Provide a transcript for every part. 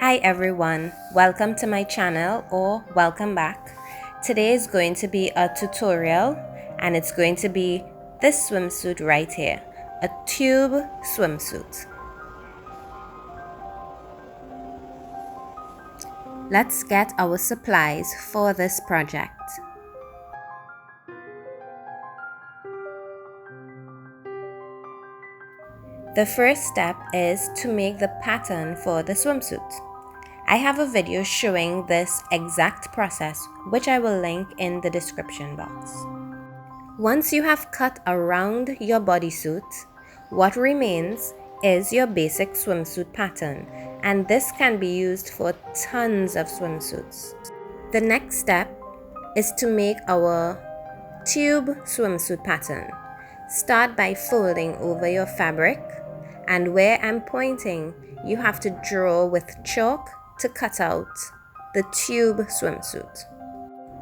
Hi everyone, welcome to my channel or welcome back. Today is going to be a tutorial and it's going to be this swimsuit right here, a tube swimsuit. Let's get our supplies for this project. The first step is to make the pattern for the swimsuit. I have a video showing this exact process, which I will link in the description box. Once you have cut around your bodysuit, what remains is your basic swimsuit pattern, and this can be used for tons of swimsuits. The next step is to make our tube swimsuit pattern. Start by folding over your fabric, and where I'm pointing, you have to draw with chalk to cut out the tube swimsuit.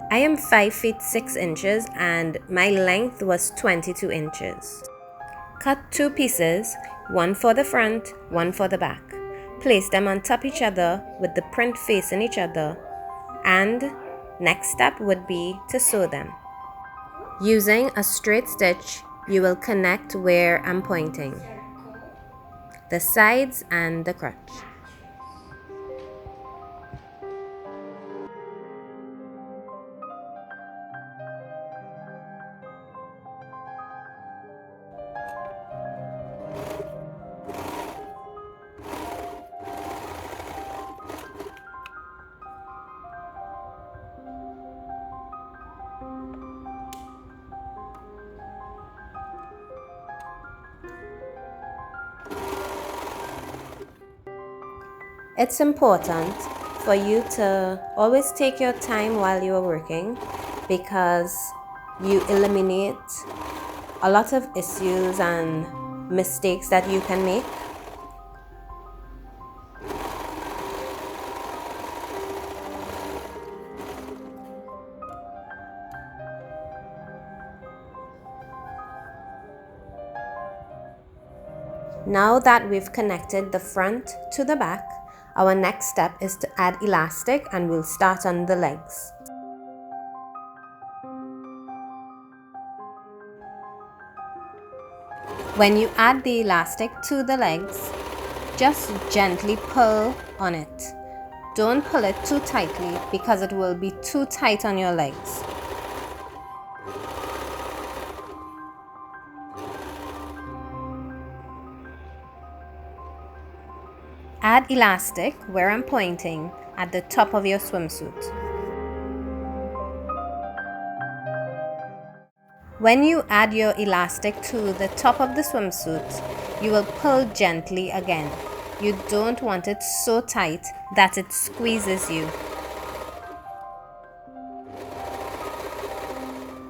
I am 5 feet 6 inches and my length was 22 inches. Cut two pieces, one for the front, one for the back. Place them on top each other with the print facing each other, and next step would be to sew them. Using a straight stitch, you will connect where I'm pointing, the sides and the crotch. It's important for you to always take your time while you are working, because you eliminate a lot of issues and mistakes that you can make. Now that we've connected the front to the back, our next step is to add elastic, and we'll start on the legs. When you add the elastic to the legs, just gently pull on it. Don't pull it too tightly because it will be too tight on your legs. Add elastic where I'm pointing, at the top of your swimsuit. When you add your elastic to the top of the swimsuit, you will pull gently again. You don't want it so tight that it squeezes you.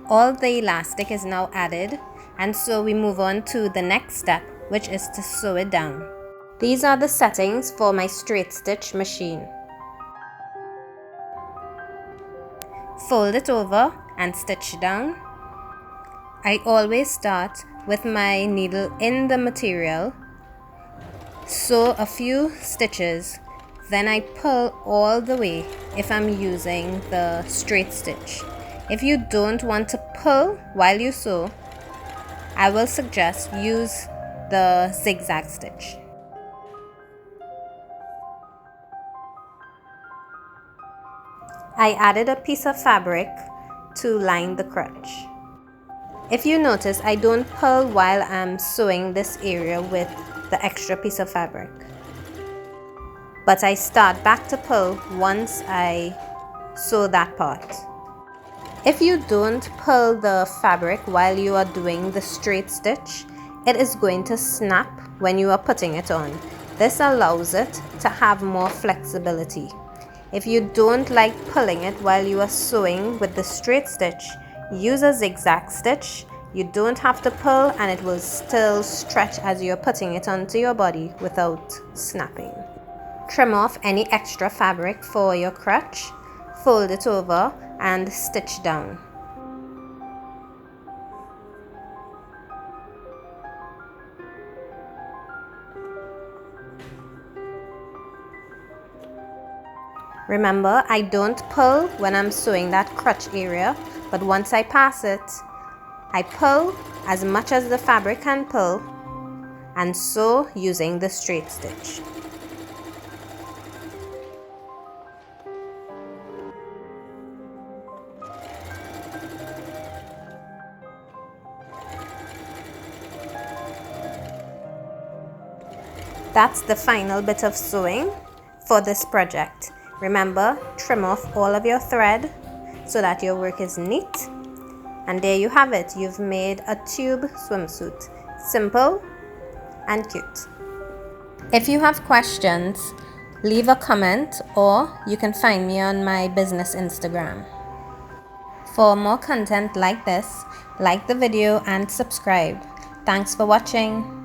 All the elastic is now added, and so we move on to the next step, which is to sew it down. These are the settings for my straight stitch machine. Fold it over and stitch down. I always start with my needle in the material, sew a few stitches, then I pull all the way if I'm using the straight stitch. If you don't want to pull while you sew, I will suggest use the zigzag stitch. I added a piece of fabric to line the crotch. If you notice, I don't pull while I'm sewing this area with the extra piece of fabric, but I start back to pull once I sew that part. If you don't pull the fabric while you are doing the straight stitch, it is going to snap when you are putting it on. This allows it to have more flexibility. If you don't like pulling it while you are sewing with the straight stitch, use a zigzag stitch. You don't have to pull and it will still stretch as you're putting it onto your body without snapping. Trim off any extra fabric for your crotch, fold it over and stitch down. Remember, I don't pull when I'm sewing that crotch area, but once I pass it, I pull as much as the fabric can pull and sew using the straight stitch. That's the final bit of sewing for this project. Remember, trim off all of your thread so that your work is neat. And there you have it. You've made a tube swimsuit. Simple and cute. If you have questions, leave a comment or you can find me on my business Instagram. For more content like this, like the video and subscribe. Thanks for watching.